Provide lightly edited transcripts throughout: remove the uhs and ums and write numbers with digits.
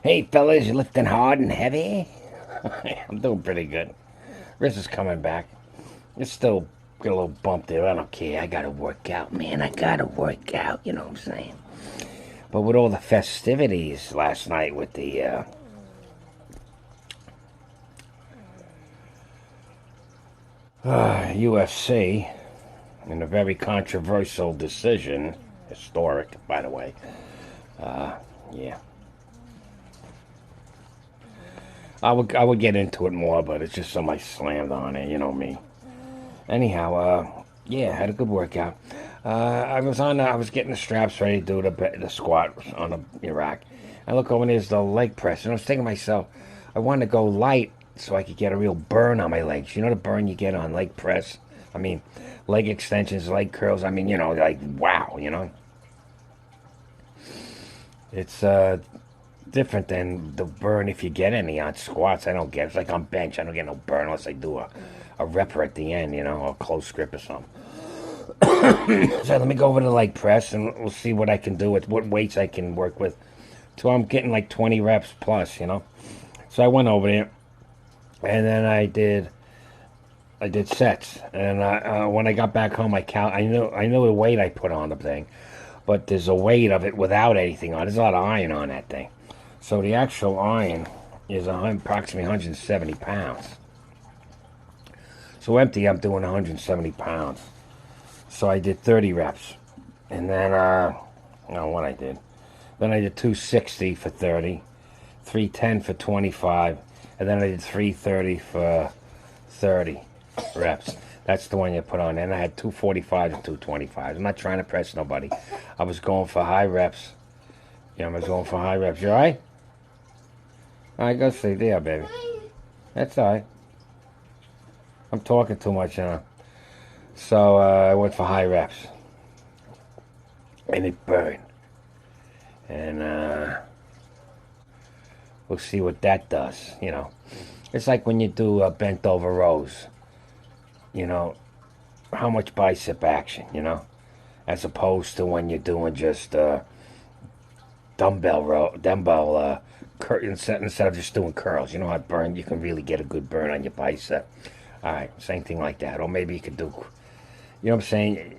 Hey fellas, you lifting hard and heavy? I'm doing pretty good. Wrist is coming back. It's still got a little bump there. I don't care. I gotta work out, man. I gotta work out. You know what I'm saying? But with all the festivities last night with the UFC and a very controversial decision, historic, by the way. Yeah, I would get into it more, but it's just somebody slammed on it. You know me. Anyhow, yeah, had a good workout. I was getting the straps ready to do the squat on the rack. I look over and there's the leg press, and I was thinking to myself, I wanted to go light so I could get a real burn on my legs. You know the burn you get on leg press? I mean, leg extensions, leg curls. I mean, like wow, it's different than the burn if you get any on squats. I don't get. It's like on bench. I don't get no burn unless I do a repper at the end, or a close grip or something. So let me go over to leg press and we'll see what I can do with what weights I can work with. So I'm getting like 20 reps plus. So I went over there and then I did sets. And when I got back home, I knew the weight I put on the thing, but there's a weight of it without anything on. There's a lot of iron on that thing. So the actual iron is approximately 170 pounds. So empty, I'm doing 170 pounds. So I did 30 reps. And then, what I did. Then I did 260 for 30, 310 for 25, and then I did 330 for 30 reps. That's the one you put on. And I had 245 and 225. I'm not trying to press nobody. I was going for high reps. Yeah, I was going for high reps. You all right? All right, go sleep there, baby. That's all right. I'm talking too much. So I went for high reps. And it burned. And we'll see what that does. It's like when you do bent over rows. You know, how much bicep action, as opposed to when you're doing just instead of just doing curls. You know how burn, you can really get a good burn on your bicep. All right, same thing like that. Or maybe you could do, you know what I'm saying?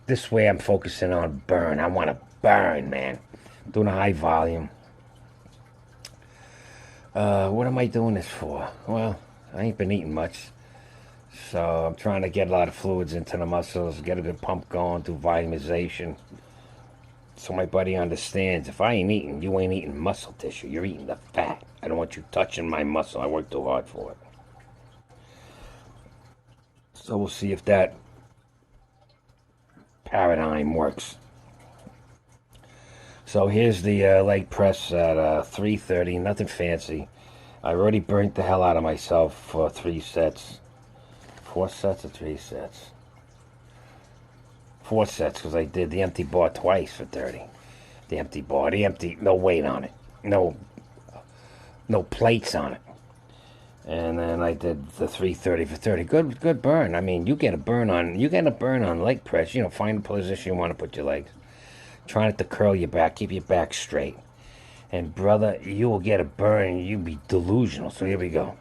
This way I'm focusing on burn. I want to burn, man. Doing a high volume. What am I doing this for? Well, I ain't been eating much. So I'm trying to get a lot of fluids into the muscles, get a good pump going, do volumization. So my body understands if I ain't eating, you ain't eating muscle tissue. You're eating the fat. I don't want you touching my muscle. I work too hard for it. So we'll see if that paradigm works. So here's the leg press at 330. Nothing fancy. I already burnt the hell out of myself for 3 sets. 4 sets or 3 sets? 4 sets because I did the empty bar twice for 30. The empty bar, no weight on it, no plates on it. And then I did the 330 for 30. Good burn. I mean, you get a burn on leg press. Find a position you want to put your legs. Try not to curl your back, keep your back straight. And brother, you will get a burn. You'll be delusional. So here we go.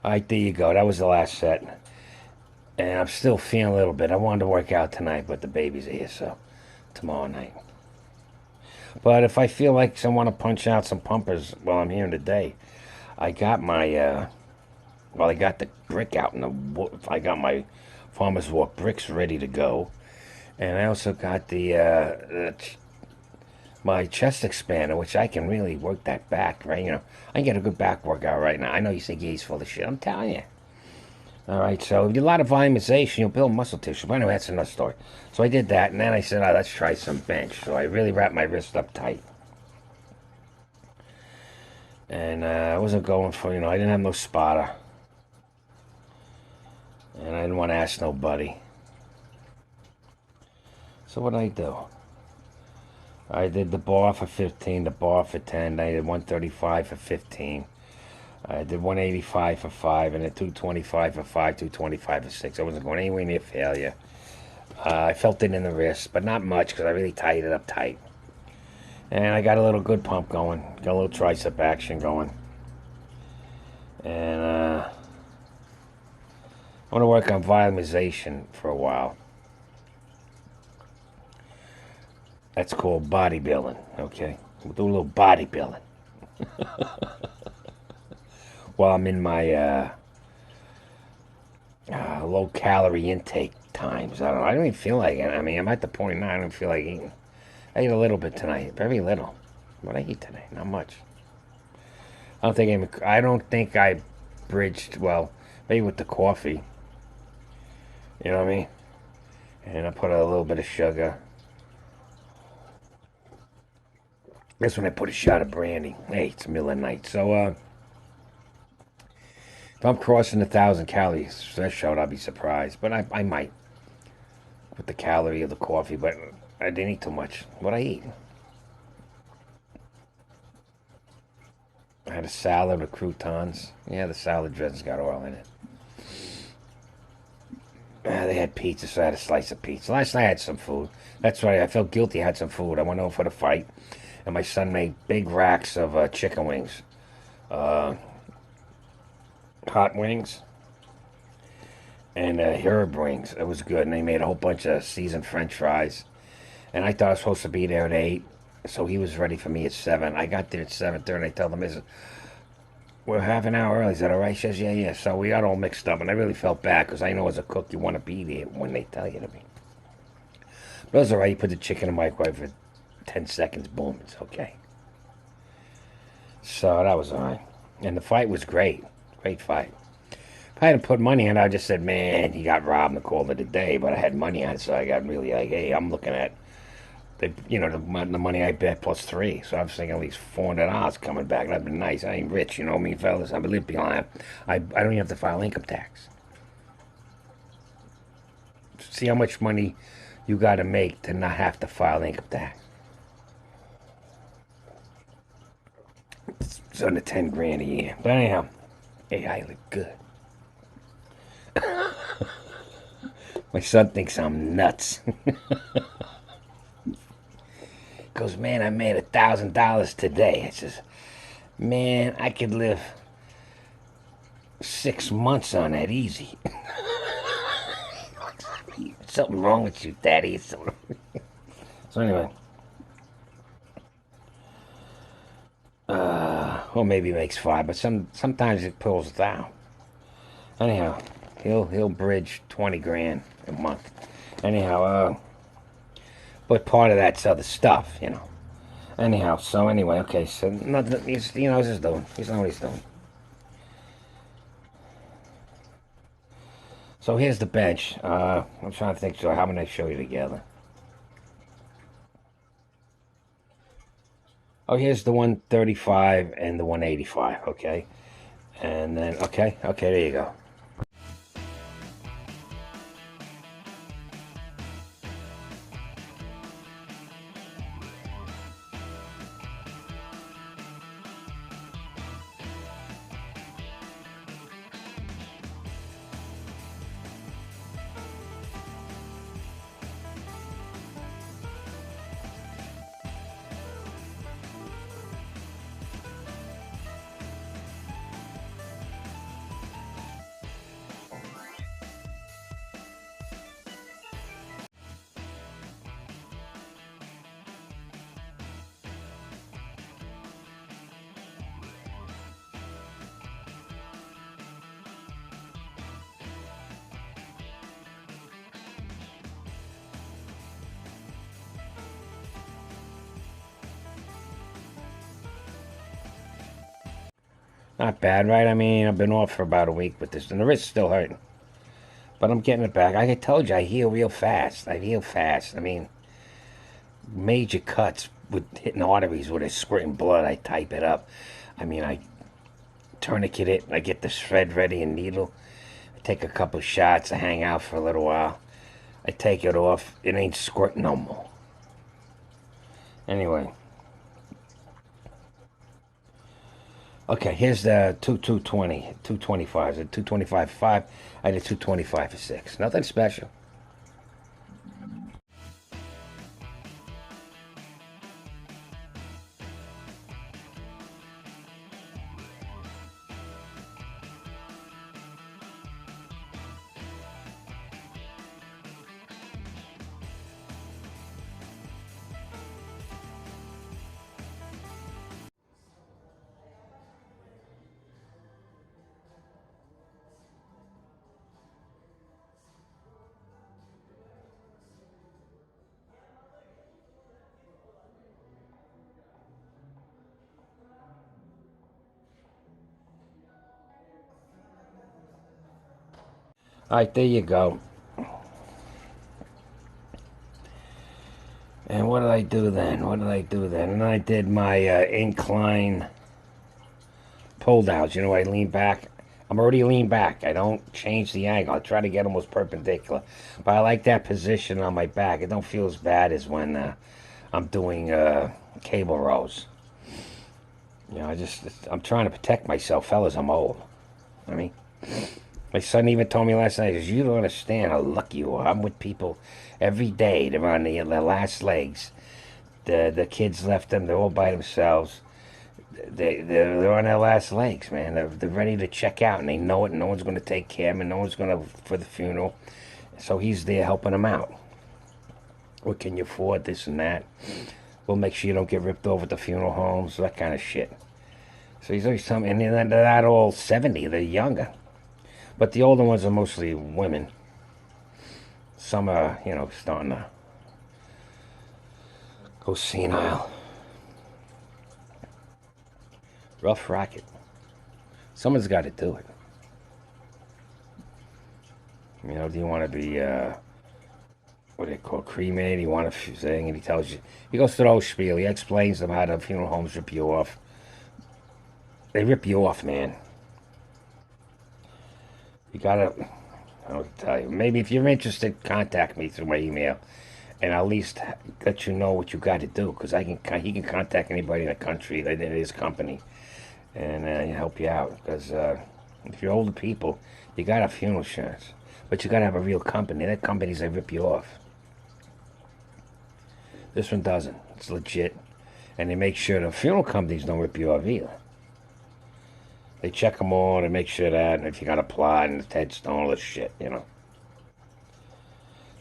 All right, there you go. That was the last set. And I'm still feeling a little bit. I wanted to work out tonight, but the baby's here, so tomorrow night. But if I feel like I want to punch out some pumpers while I'm here today, I got my, I got the brick out in I got my Farmer's Walk bricks ready to go. And I also got my chest expander, which I can really work that back, right? I can get a good back workout right now. I know you say he's full of shit. I'm telling you. All right, so a lot of volumization, you'll build muscle tissue. But anyway, that's another story. So I did that, and then I said, oh, let's try some bench. So I really wrapped my wrist up tight. And I wasn't going for, I didn't have no spotter. And I didn't want to ask nobody. So what did I do? I did the bar for 15, the bar for 10. I did 135 for 15. I did 185 for 5, and then 225 for 5, 225 for 6. I wasn't going anywhere near failure. I felt it in the wrist, but not much because I really tied it up tight. And I got a little good pump going. Got a little tricep action going. And I want to work on volumization for a while. That's called bodybuilding, okay? We'll do a little bodybuilding. While I'm in my low-calorie intake times. I don't even feel like it. I mean, I'm at the point now I don't feel like eating. I ate a little bit tonight. Very little. What did I eat today? Not much. I don't think I bridged, well, maybe with the coffee. You know what I mean? And I put a little bit of sugar. That's when I put a shot of brandy. Hey, it's the middle of the night. So, if I'm crossing the 1,000 calories threshold, I'll be surprised. But I might. With the calorie of the coffee. But I didn't eat too much. What'd I eat? I had a salad with croutons. Yeah, the salad dressing's got oil in it. They had pizza, so I had a slice of pizza. Last night I had some food. That's right, I felt guilty I had some food. I went over for the fight, and my son made big racks of chicken wings. Hot wings. And herb wings. It was good. And they made a whole bunch of seasoned french fries. And I thought I was supposed to be there at 8. So he was ready for me at 7. I got there at 7:30. I told him, we're half an hour early. Is that all right? He says, yeah. So we got all mixed up. And I really felt bad because I know as a cook you want to be there when they tell you to be. But it was all right. You put the chicken in the microwave for 10 seconds. Boom. It's okay. So that was all right. And the fight was great. Great fight. If I hadn't put money on it, I just said, man, he got robbed and called it a day. But I had money on it, so I got really like, hey, I'm looking at the money I bet plus 3. So I was thinking at least $400 coming back. That'd be nice. I ain't rich, you know me, fellas. I believe behind. I don't even have to file income tax. See how much money you got to make to not have to file income tax. It's under 10 grand a year. But anyhow, hey, I look good. My son thinks I'm nuts. Goes, man, I made $1,000 today. I says, man, I could live 6 months on that easy. Something wrong with you, Daddy. So anyway, or maybe he makes 5, but sometimes it pulls down. Anyhow, he'll bridge 20 grand a month. Anyhow, but part of that's other stuff, Anyhow, so anyway, okay, so nothing. He's just doing. He's not what he's doing. So here's the bench. I'm trying to think. So how many I show you together? Oh, here's the 135 and the 185. Okay, and then okay, there you go. Not bad, right? I mean, I've been off for about a week with this, and the wrist's still hurting. But I'm getting it back. Like I told you, I heal real fast. I heal fast. I mean, major cuts with hitting arteries where they're squirting blood, I type it up. I mean, I tourniquet it. I get the thread ready and needle. I take a couple shots. I hang out for a little while. I take it off. It ain't squirting no more. Anyway. Okay, here's the 220, 225. The 225 for 5. I did 225 for 6. Nothing special. All right, there you go. And what did I do then? What did I do then? And I did my incline Pulldowns. You know, I lean back. I'm already lean back. I don't change the angle. I try to get almost perpendicular. But I like that position on my back. It don't feel as bad as when I'm doing cable rows. You know, I'm trying to protect myself, fellas. I'm old. I mean, my son even told me last night, he says, you don't understand how lucky you are. I'm with people every day. They're on their last legs. The kids left them. They're all by themselves. They're on their last legs, man. They're ready to check out, and they know it. And no one's going to take care of them, and no one's going to for the funeral. So he's there helping them out. What can you afford? This and that. We'll make sure you don't get ripped off at the funeral homes, that kind of shit. So he's always telling me, and they're not all 70. They're younger. But the older ones are mostly women. Some are, starting to go senile. Rough racket. Someone's got to do it. Do you want to be, what do they call, cremated? You want a thing, and he tells you, he goes through the whole spiel. He explains them how the funeral homes rip you off. They rip you off, man. You gotta, I don't tell you. Maybe if you're interested, contact me through my email, and I'll at least let you know what you got to do. Because he can contact anybody in the country, in his company, and help you out. Because if you're older people, you got to have funeral insurance, but you got to have a real company. That companies they rip you off. This one doesn't. It's legit, and they make sure the funeral companies don't rip you off either. They check them all to make sure that, and if you got a plot and a headstone, all this shit,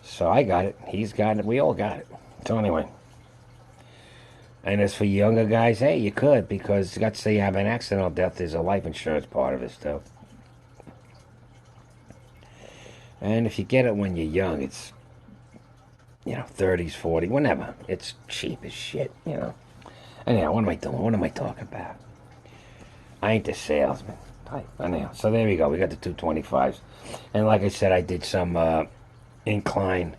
So I got it. He's got it. We all got it. So anyway. And as for younger guys, hey, you could, because you got to say you have an accidental death. There's a life insurance part of it, too. And if you get it when you're young, it's, 30s, 40s, whenever. It's cheap as shit, Anyhow, what am I doing? What am I talking about? I ain't the salesman. Anyhow, so there we go. We got the 225s. And like I said, I did some incline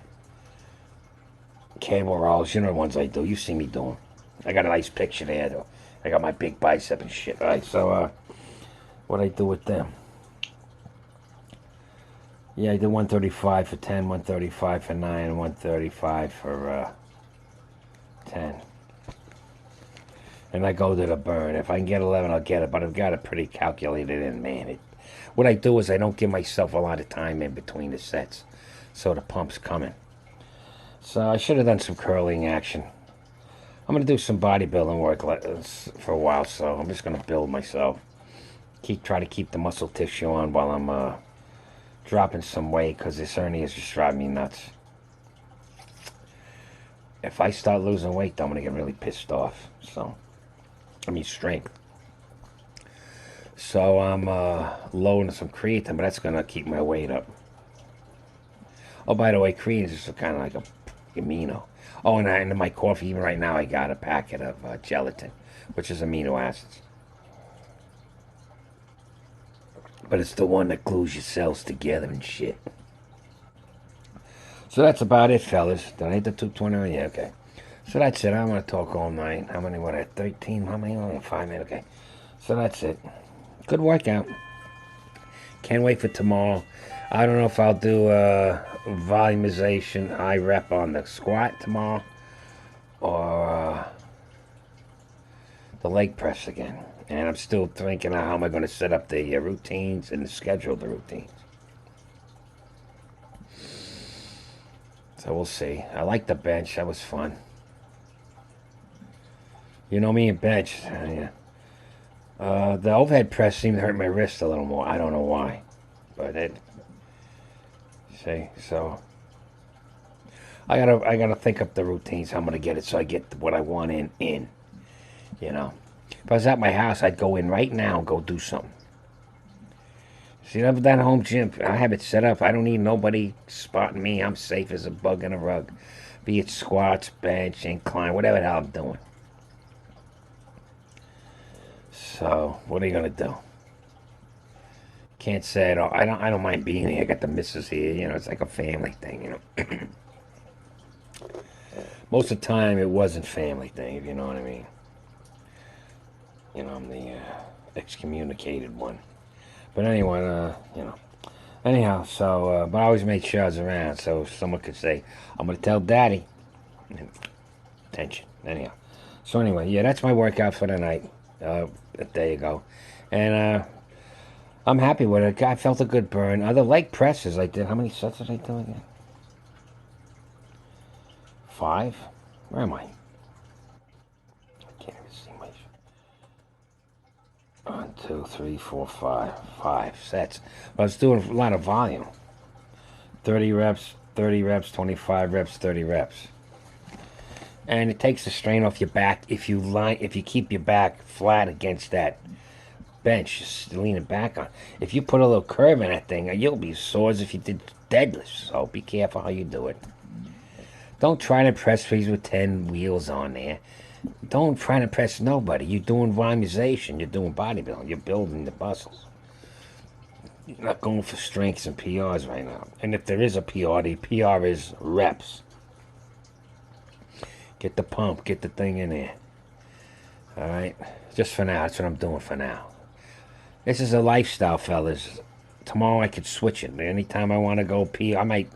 cable rolls. You know the ones I do. You see me doing. I got a nice picture there, though. I got my big bicep and shit. All right, so what I do with them? Yeah, I did 135 for 10, 135 for 9, and 135 for 10. And I go to the burn. If I can get 11, I'll get it. But I've got it pretty calculated in, man. What I do is I don't give myself a lot of time in between the sets. So the pump's coming. So I should have done some curling action. I'm going to do some bodybuilding work for a while. So I'm just going to build myself. Try to keep the muscle tissue on while I'm dropping some weight. Because this hernia is just driving me nuts. If I start losing weight, though, I'm going to get really pissed off. Strength. So I'm loading some creatine, but that's going to keep my weight up. Oh, by the way, creatine is just kind of like a amino. Oh, and in my coffee, even right now, I got a packet of gelatin, which is amino acids. But it's the one that glues your cells together and shit. So that's about it, fellas. Did I hit the 220? Yeah, okay. So that's it. I don't want to talk all night. How many, what, I had 13? How many? Only 5 minutes. Okay. So that's it. Good workout. Can't wait for tomorrow. I don't know if I'll do volumization, high rep on the squat tomorrow, or the leg press again. And I'm still thinking how am I going to set up the routines and schedule the routines. So we'll see. I like the bench. That was fun. You know me and bench. Yeah. The overhead press seemed to hurt my wrist a little more. I don't know why. But it... See? So... I gotta think up the routines. How I'm gonna get it so I get what I want in. You know? If I was at my house, I'd go in right now and go do something. See, that home gym, I have it set up. I don't need nobody spotting me. I'm safe as a bug in a rug. Be it squats, bench, incline, whatever the hell I'm doing. So, what are you gonna do? Can't say it all. I don't mind being here. I got the missus here. You know, it's like a family thing. You know. Most of the time, it wasn't family thing. If you know what I mean. You know, I'm the excommunicated one. But anyway, you know. Anyhow, so but I always made sure I was around, so someone could say, "I'm gonna tell Daddy." Attention. Anyhow. So anyway, yeah, that's my workout for the night. There you go. And I'm happy with it. I felt a good burn. The leg presses I did. How many sets did I do again? 5? Where am I? I can't even see my... 1, 2, 3, 4, 5. 5 sets. But I was doing a lot of volume. 30 reps, 25 reps, 30 reps. And it takes the strain off your back if you keep your back flat against that bench, just lean it back on. If you put a little curve in that thing, you'll be sore as if you did deadlifts. So be careful how you do it. Don't try to press freeze with 10 wheels on there. Don't try to press nobody. You're doing volumization. You're doing bodybuilding. You're building the muscles. You're not going for strengths and PRs right now. And if there is a PR, the PR is reps. Get the pump. Get the thing in there. All right? Just for now. That's what I'm doing for now. This is a lifestyle, fellas. Tomorrow I could switch it. Anytime I want to go PR, I might...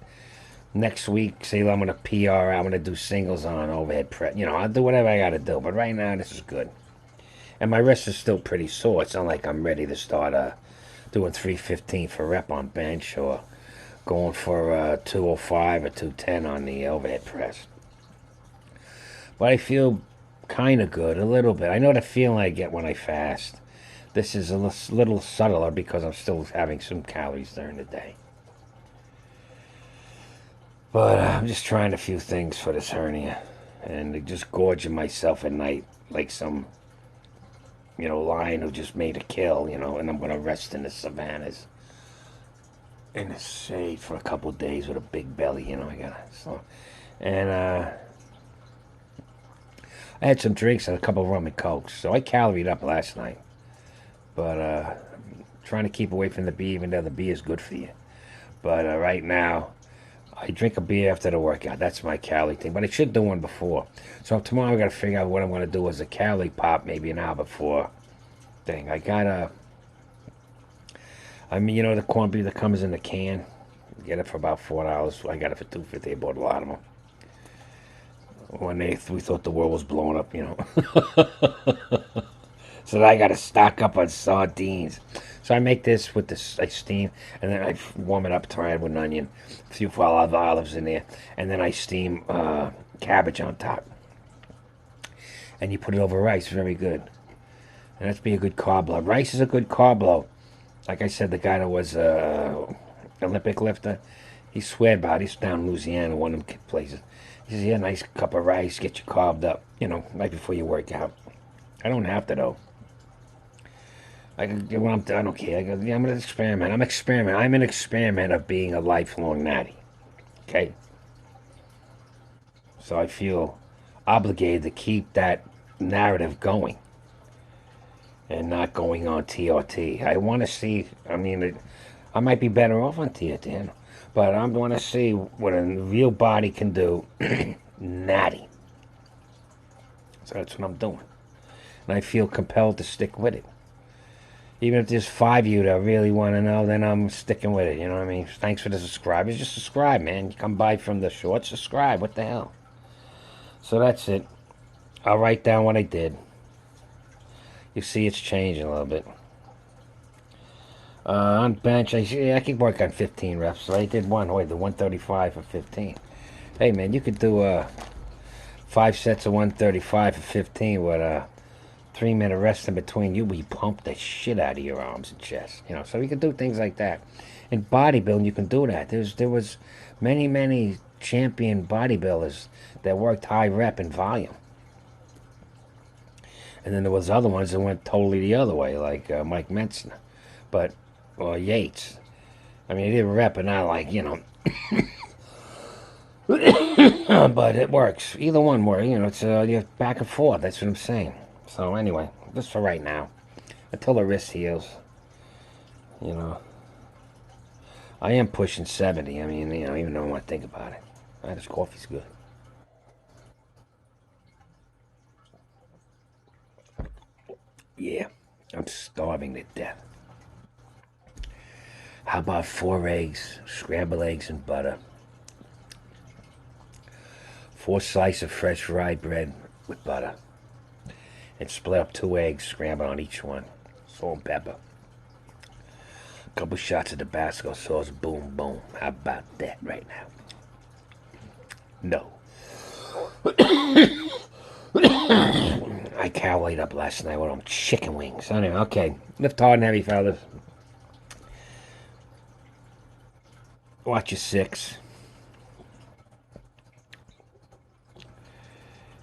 Next week, say I'm going to PR, I'm going to do singles on overhead press. You know, I'll do whatever I got to do. But right now, this is good. And my wrist is still pretty sore. It's not like I'm ready to start doing 315 for rep on bench or going for 205 or 210 on the overhead press. But I feel kind of good, a little bit. I know the feeling I get when I fast. This is a little subtler because I'm still having some calories during the day. But I'm just trying a few things for this hernia. And just gorging myself at night like some, you know, lion who just made a kill, you know. And I'm going to rest in the savannas. In the shade for a couple of days with a big belly, you know. And I had some drinks and a couple of rum and cokes. So I caloried up last night. But trying to keep away from the beer, even though the beer is good for you. But right now... I drink a beer after the workout. That's my calorie thing. But I should do one before. So tomorrow I got to figure out what I'm going to do as a calorie pop maybe an hour before thing. I got I mean, you know the corned beef that comes in the can? You get it for about $4. I got it for $2.50. I bought a lot of them. When we thought the world was blowing up, you know. So I got to stock up on sardines. So I make this with this, I steam, and then I warm it up, try it with an onion, a few olives in there, and then I steam cabbage on top. And you put it over rice, very good. And that's be a good carb load. Rice is a good carb load. Like I said, the guy that was Olympic lifter, he swear about it. He's down in Louisiana, one of them places. He says, yeah, nice cup of rice, get you carved up, you know, right before you work out. I don't have to, though. I don't care. I'm going to experiment. I'm an experiment of being a lifelong natty. Okay? So I feel obligated to keep that narrative going. and not going on TRT. I want to see, I mean, I might be better off on TRT, but I want to see what a real body can do. Natty. So that's what I'm doing. And I feel compelled to stick with it. Even if there's 5 of you that really want to know, then I'm sticking with it. You know what I mean? Thanks for the subscribers. Just subscribe, man. You come by from the short, subscribe. What the hell? So that's it. I'll write down what I did. You see it's changing a little bit. On bench, I can work on 15 reps. So I did the 135 for 15. Hey, man, you could do 5 sets of 135 for 15 with a 3-minute rest in between. You pump the shit out of your arms and chest. You know, so you can do things like that. In bodybuilding, you can do that. There was many champion bodybuilders that worked high rep and volume. And then there was other ones that went totally the other way, like Mike Metzner, or Yates. I mean, he did rep, but not like, you know. But it works. Either one works. You know, it's you're back and forth. That's what I'm saying. So anyway, just for right now, until the wrist heals, you know. I am pushing 70. I mean, you know, even though I want to think about it. This coffee's good. Yeah, I'm starving to death. How about 4 eggs, scrambled eggs and butter? 4 slices of fresh rye bread with butter. And split up 2 eggs, scrambled on each one. Salt and pepper. A couple shots of Tabasco sauce, boom, boom. How about that right now? No. I cowlayed up last night with them chicken wings. Anyway, okay. Lift hard and heavy, fellas. Watch your 6.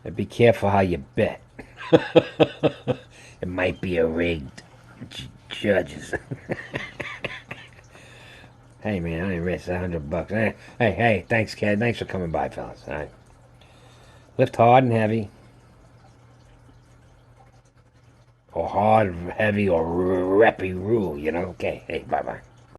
And be careful how you bet. It might be a rigged judges. Hey, man, I ain't risked $100. Hey, thanks, kid. Thanks for coming by, fellas. All right. Lift hard and heavy. Or hard, heavy, or reppy rule, you know? Okay, hey, bye-bye.